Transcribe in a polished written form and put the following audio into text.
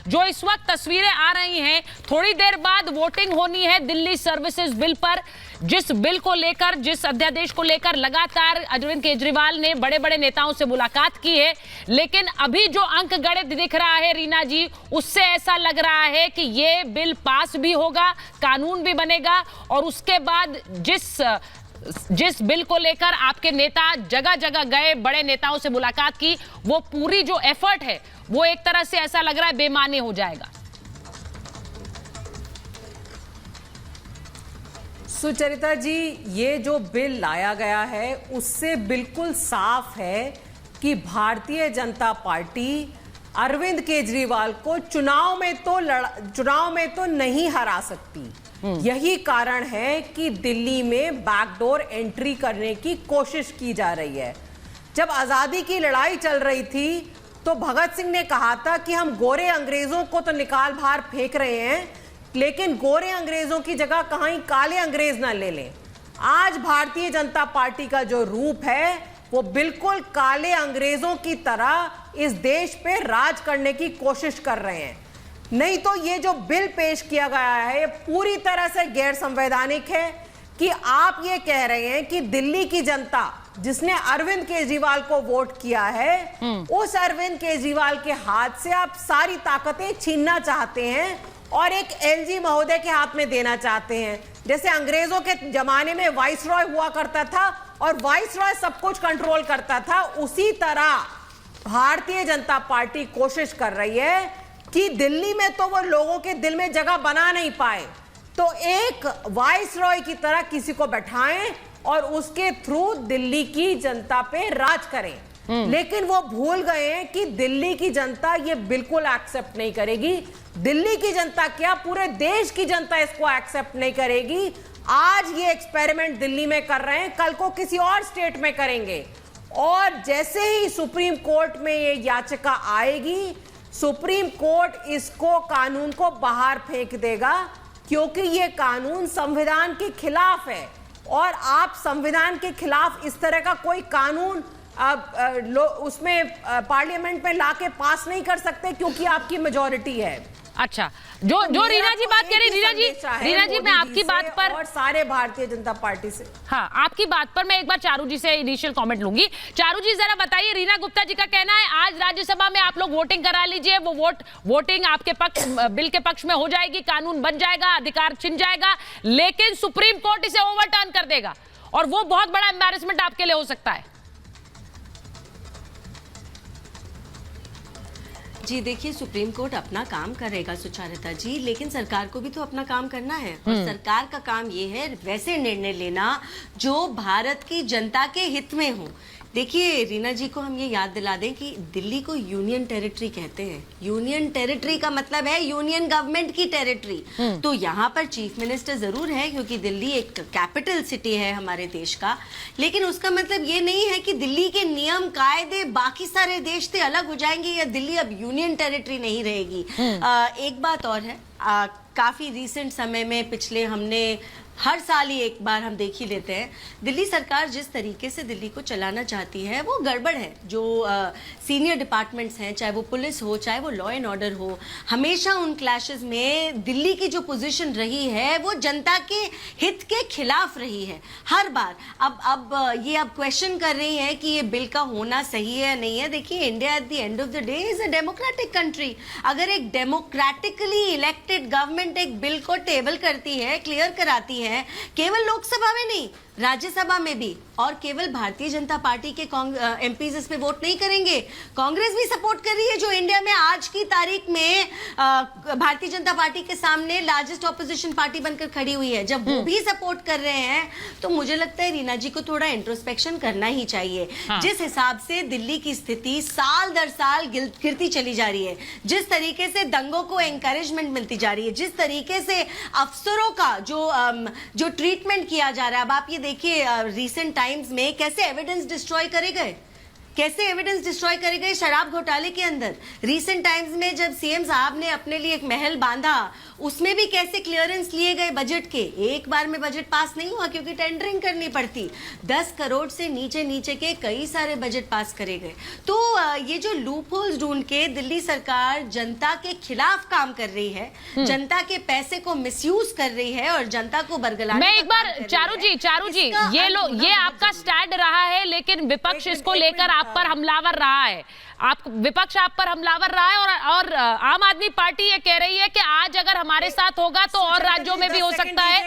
जो इस वक्त तस्वीरें आ रही हैं, थोड़ी देर बाद वोटिंग होनी है दिल्ली सर्विसेज बिल पर, जिस बिल को लेकर, जिस अध्यादेश को लेकर लगातार अरविंद केजरीवाल ने बड़े बड़े नेताओं से मुलाकात की है। लेकिन अभी जो अंक गणित दिख रहा है रीना जी, उससे ऐसा लग रहा है कि ये बिल पास भी होगा, कानून भी बनेगा, और उसके बाद जिस बिल को लेकर आपके नेता जगह जगह गए, बड़े नेताओं से मुलाकात की, वो पूरी जो एफर्ट है वो एक तरह से ऐसा लग रहा है बेमानी हो जाएगा। सुचरिता जी, ये जो बिल लाया गया है उससे बिल्कुल साफ है कि भारतीय जनता पार्टी अरविंद केजरीवाल को चुनाव में तो नहीं हरा सकती। यही कारण है कि दिल्ली में बैकडोर एंट्री करने की कोशिश की जा रही है। जब आजादी की लड़ाई चल रही थी तो भगत सिंह ने कहा था कि हम गोरे अंग्रेजों को तो निकाल बाहर फेंक रहे हैं, लेकिन गोरे अंग्रेजों की जगह कहीं काले अंग्रेज ना ले लें। आज भारतीय जनता पार्टी का जो रूप है वो बिल्कुल काले अंग्रेजों की तरह इस देश पे राज करने की कोशिश कर रहे हैं। नहीं तो ये जो बिल पेश किया गया है ये पूरी तरह से गैर संवैधानिक है कि आप ये कह रहे हैं कि दिल्ली की जनता जिसने अरविंद केजरीवाल को वोट किया है, उस अरविंद केजरीवाल के हाथ से आप सारी ताकतें छीनना चाहते हैं और एक एलजी महोदय के हाथ में देना चाहते हैं। जैसे अंग्रेजों के जमाने में वाइसरॉय हुआ करता था और वाइसरॉय सब कुछ कंट्रोल करता था, उसी तरह भारतीय जनता पार्टी कोशिश कर रही है कि दिल्ली में तो वो लोगों के दिल में जगह बना नहीं पाए, तो एक वाइसरॉय की तरह किसी को बैठाएं और उसके थ्रू दिल्ली की जनता पे राज करें। लेकिन वो भूल गए हैं कि दिल्ली की जनता ये बिल्कुल एक्सेप्ट नहीं करेगी। दिल्ली की जनता क्या, पूरे देश की जनता इसको एक्सेप्ट नहीं करेगी। आज ये एक्सपेरिमेंट दिल्ली में कर रहे हैं, कल को किसी और स्टेट में करेंगे, और जैसे ही सुप्रीम कोर्ट में ये याचिका आएगी, सुप्रीम कोर्ट इसको कानून को बाहर फेंक देगा, क्योंकि ये कानून संविधान के खिलाफ है। और आप संविधान के खिलाफ इस तरह का कोई कानून उसमें पार्लियामेंट में लाके पास नहीं कर सकते, क्योंकि आपकी मेजॉरिटी है। अच्छा, जो रीना जी बात कह रही, रीना जी मैं आपकी बात पर और सारे भारतीय जनता पार्टी से, हाँ, आपकी बात पर मैं एक बार चारू जी से इनिशियल कमेंट लूंगी। चारू जी जरा बताइए, रीना गुप्ता जी का कहना है आज राज्यसभा में आप लोग वोटिंग करा लीजिए, वो वोटिंग आपके पक्ष, बिल के पक्ष में हो जाएगी, कानून बन जाएगा, अधिकार छिन जाएगा, लेकिन सुप्रीम कोर्ट इसे ओवरटर्न कर देगा और वो बहुत बड़ा एम्बैरेसमेंट आपके लिए हो सकता है। जी देखिए, सुप्रीम कोर्ट अपना काम करेगा सुचारिता जी, लेकिन सरकार को भी तो अपना काम करना है, और सरकार का काम ये है वैसे निर्णय लेना जो भारत की जनता के हित में हो। देखिए रीना जी को हम ये याद दिला दें कि दिल्ली को यूनियन टेरिटरी कहते हैं। यूनियन टेरिटरी का मतलब है यूनियन गवर्नमेंट की टेरिटरी। तो यहाँ पर चीफ मिनिस्टर जरूर है, क्योंकि दिल्ली एक कैपिटल सिटी है हमारे देश का, लेकिन उसका मतलब ये नहीं है कि दिल्ली के नियम कायदे बाकी सारे देश से अलग हो जाएंगे या दिल्ली अब यूनियन टेरिटरी नहीं रहेगी। एक बात और है, काफी रिसेंट समय में पिछले हमने हर साल ही एक बार हम देख ही लेते हैं, दिल्ली सरकार जिस तरीके से दिल्ली को चलाना चाहती है वो गड़बड़ है। जो सीनियर डिपार्टमेंट्स हैं, चाहे वो पुलिस हो, चाहे वो लॉ एंड ऑर्डर हो, हमेशा उन क्लैशेस में दिल्ली की जो पोजीशन रही है वो जनता के हित के खिलाफ रही है हर बार। अब ये आप क्वेश्चन कर रही हैं कि ये बिल का होना सही है या नहीं है। देखिए, India at the end of the day is a democratic country. अगर एक डेमोक्रेटिकली इलेक्टेड गवर्नमेंट एक बिल को टेबल करती है, क्लियर कराती है, केवल लोकसभा में नहीं राज्यसभा में भी, और केवल भारतीय जनता पार्टी के एमपीज इस पे वोट नहीं करेंगे, कांग्रेस भी सपोर्ट कर रही है, जो इंडिया में आज की तारीख में भारतीय जनता पार्टी के सामने लार्जेस्ट ऑपोजिशन पार्टी बनकर खड़ी हुई है। जब वो भी सपोर्ट कर रहे हैं तो मुझे लगता है रीना जी को थोड़ा इंट्रोस्पेक्शन करना ही चाहिए। जिस हिसाब से दिल्ली की स्थिति साल दर साल गिरती चली जा रही है, जिस तरीके से दंगों को एनकरेजमेंट मिलती जा रही है, जिस तरीके से अफसरों का जो ट्रीटमेंट किया जा रहा है, अब आप ये देखिए रिसेंट टाइम्स में कैसे एविडेंस डिस्ट्रॉय करे गए, कैसे एविडेंस डिस्ट्रॉय करेगा ये शराब घोटाले के अंदर? रीसेंट टाइम्स में जब सीएम साहब ने अपने लिए एक महल बांधा, उसमें भी कैसे क्लियरेंस लिए गए बजट के? एक बार में बजट पास नहीं हुआ क्योंकि टेंडरिंग करनी पड़ती। 10 करोड़ से नीचे नीचे के कई सारे बजट पास करे गए। तो ये जो लूप होल्स ढूंढ के दिल्ली सरकार जनता के खिलाफ काम कर रही है, जनता के पैसे को मिसयूज कर रही है और जनता को बरगलाने मैं का एक बार काम कर रही चारू जी इसका ये आपका स्टैंड रहा है, लेकिन विपक्ष इसको लेकर आप पर हमलावर रहा है। विपक्ष आप पर हमलावर रहा है और आम आदमी पार्टी ये कह रही है कि आज अगर हमारे साथ होगा तो और राज्यों में भी हो सकता है।